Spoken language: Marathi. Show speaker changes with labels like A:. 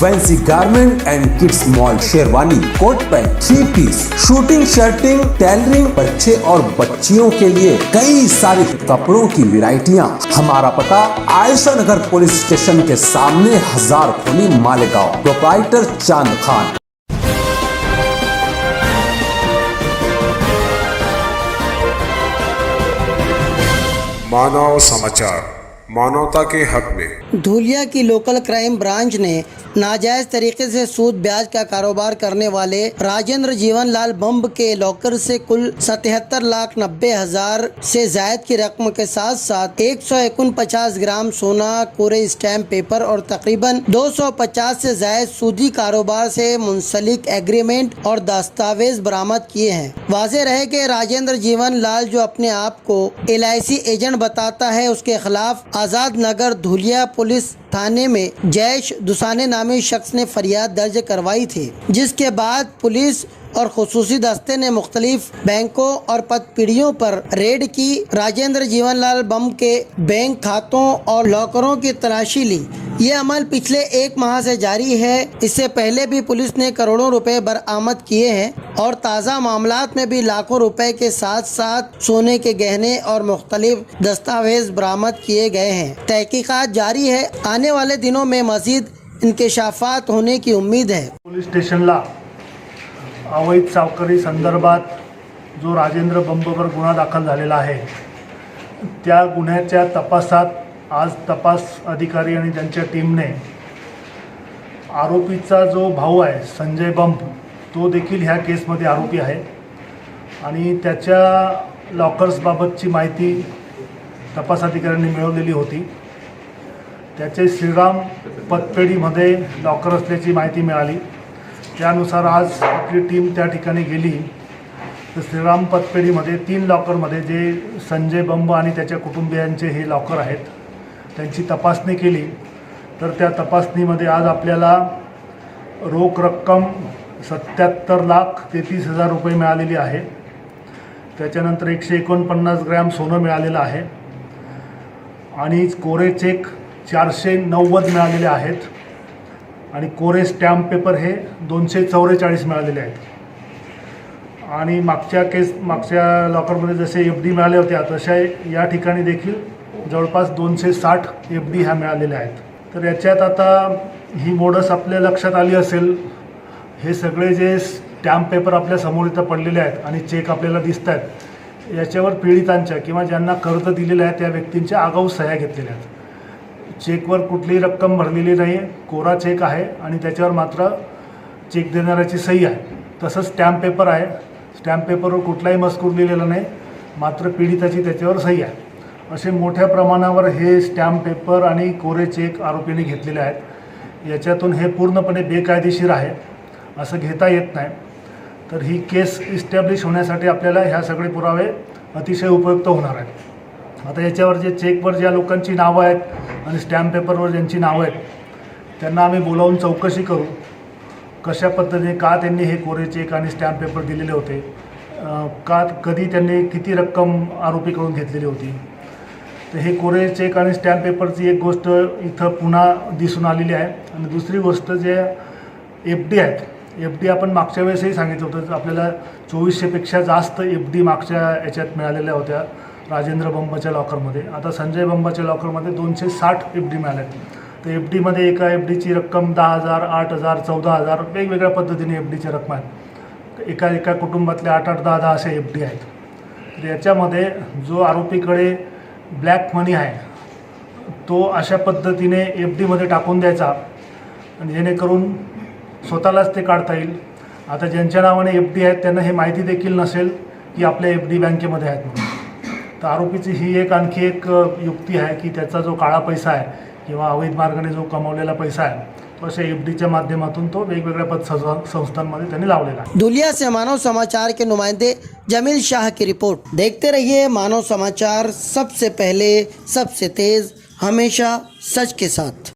A: Fancy garment and kids mall, sherwani, coat pant, 3 piece, suiting, shirting, tailoring, बच्चे और बच्चियों के लिए कई सारे कपड़ों की वैरायटियां। हमारा पता आयशा नगर पुलिस स्टेशन के सामने, हजार खोली, मालेगांव। प्रोप्राइटर चांद खान।
B: मानव समाचार, मानवता के हक में।
C: धूलिया की लोकल क्राइम ब्रांच ने नाजायज तरीके से सूद ब्याज का कारोबार करने वाले राजेंद्र जीवन लाल बम्ब के लॉकर से कुल 77,90,000 से जायद की रकम के साथ साथ 149 ग्राम सोना, कोरे स्टैम्प पेपर और तकरीबन 250 से जायद सूदी कारोबार से मुंसलिक एग्रीमेंट और दस्तावेज बरामद किए हैं। वाज़ेह रहे कि राजेंद्र जीवन लाल जो अपने आप को LIC एजेंट बताता है, उसके खिलाफ आज़ाद नगर धूलिया पुलिस थाने में जैश दुसाने नामी शख्स ने फरियाद दर्ज करवाई थी, जिसके बाद पुलिस और खुसूसी दस्ते ने मुख्तलिफ बैंकों और पदपीढ़ियों पर रेड की। राजेंद्र जीवनलाल बम्ब के बैंक खातों और लॉकरों की तलाशी ली। ये अमल पिछले 1 माह से जारी है। इससे पहले भी पुलिस ने करोड़ों रुपए बरामद किए हैं और ताज़ा मामलात में भी लाखों रुपए के साथ साथ सोने के गहने और मुख्तलिफ दस्तावेज बरामद किए गए हैं। तहकीकात जारी है। आने वाले दिनों में मज़ीद इंकशाफात होने की उम्मीद है।
D: पोलीस स्टेशनला अवैध सावकारी संदर्भात जो राजेंद्र बंबवर गुन्हा दाखल झालेला आहे, त्या गुन्ह्याच्या तपासात आज तपास अधिकारी आणि त्यांच्या टीमने आरोपीचा जो भाऊ आहे संजय बंब, तो देखील ह्या केसमध्ये आरोपी आहे आणि त्याच्या लॉकर्सबाबतची माहिती तपास अधिकाऱ्यांनी मिळवलेली होती। त्याचे श्रीराम पतपेढीमध्ये लॉकर असल्याची माहिती मिळाली। त्यानुसार आज आपली टीम त्या ठिकाणी गेली तर श्रीराम पतपेढीमध्ये 3 लॉकरमध्ये जे संजय बंब आणि त्याच्या कुटुंबियांचे हे लॉकर आहेत, त्यांची तपासणी केली। तर त्या तपासणीमध्ये आज आपल्याला रोख रक्कम 77,33,000 रुपये मिळालेली आहे। त्याच्यानंतर 149 ग्रॅम सोनं मिळालेलं आहे आणि कोरे चेक 490 मिळालेले आहेत आणि कोरे स्टॅम्प पेपर हे 244 मिळालेले आहेत। आणि मागच्या लॉकरमध्ये जसे FD मिळाले होत्या, तशा या ठिकाणी देखील जवळपास 260 FD ह्या मिळालेल्या आहेत। तर याच्यात आता ही मोडस आपल्या लक्षात आली असेल। हे सगळे जे स्टॅम्प पेपर आपल्या समोर इथं पडलेले आहेत आणि चेक आपल्याला दिसत आहेत, याच्यावर पीडितांच्या किंवा ज्यांना कर्ज दिलेलं आहे त्या व्यक्तींच्या आगाऊ सह्या घेतलेल्या आहेत। चेकवर कुठलीही रक्कम भरलेली नाही, कोरा चेक आहे आणि त्याच्यावर मात्र चेक देणाऱ्याची सही आहे। तसंच स्टॅम्प पेपर आहे, स्टॅम्प पेपरवर कुठलाही मजकूर लिहिलेला नाही, मात्र पीडिताची त्याच्यावर सही आहे। असे मोठ्या प्रमाणावर हे स्टॅम्प पेपर आणि कोरे चेक आरोपींनी घेतलेले आहेत। याच्यातून हे पूर्णपणे बेकायदेशीर आहे, असं घेता येत नाही। तर ही केस इस्टॅब्लिश होण्यासाठी आपल्याला ह्या सगळे पुरावे अतिशय उपयुक्त होणार आहेत। आता याच्यावर जे चेकवर ज्या लोकांची नावं आहेत आणि स्टॅम्प पेपरवर ज्यांची नावं आहेत, त्यांना आम्ही बोलावून चौकशी करू, कशा पद्धतीने का त्यांनी हे कोरे चेक आणि स्टॅम्प पेपर दिलेले होते, कधी त्यांनी किती रक्कम आरोपीकडून घेतलेली होती। तर हे कोरे चेक आणि स्टॅम्प पेपरची एक गोष्ट इथं पुन्हा दिसून आलेली आहे। आणि दुसरी गोष्ट जे FD आहेत, FD आपण मागच्या वेळेसही सांगितलं होतं, आपल्याला 2400पेक्षा जास्त FD मागच्या याच्यात मिळालेल्या होत्या राजेंद्र बंबच्या लॉकरमध्ये। आता संजय बंबाच्या लॉकरमध्ये 260 FD मिळाल्या। तर FDमध्ये एका FDची रक्कम 10,000, 8,000, 14,000 वेगवेगळ्या पद्धतीने FDच्या रक्कम आहेत। एका कुटुंबातले 8-8, 10-10 असे FD आहेत। तर याच्यामध्ये जो आरोपीकडे ब्लॅक मनी आहे, तो अशा पद्धतीने FDमध्ये टाकून द्यायचा आणि जेणेकरून स्वतःलाच ते काढता येईल। आता ज्यांच्या नावाने FD आहेत त्यांना हे माहिती देखील नसेल की आपल्या FD बँकेमध्ये आहेत म्हणून। तर आरोपीची ही आणखी एक युक्ती आहे की त्याचा जो काळा पैसा आहे किंवा अवैध मार्गाने जो कमावलेला पैसा आहे, तो अशा FDच्या माध्यमातून तो वेगवेगळ्या पतसंस्थांमध्ये त्यांनी लावलेला आहे।
C: धूलिया से मानव समाचार के नुमाइंदे जमील शाह की रिपोर्ट। देखते रहिए मानव समाचार, सबसे पहले, सबसे तेज, हमेशा सच के साथ।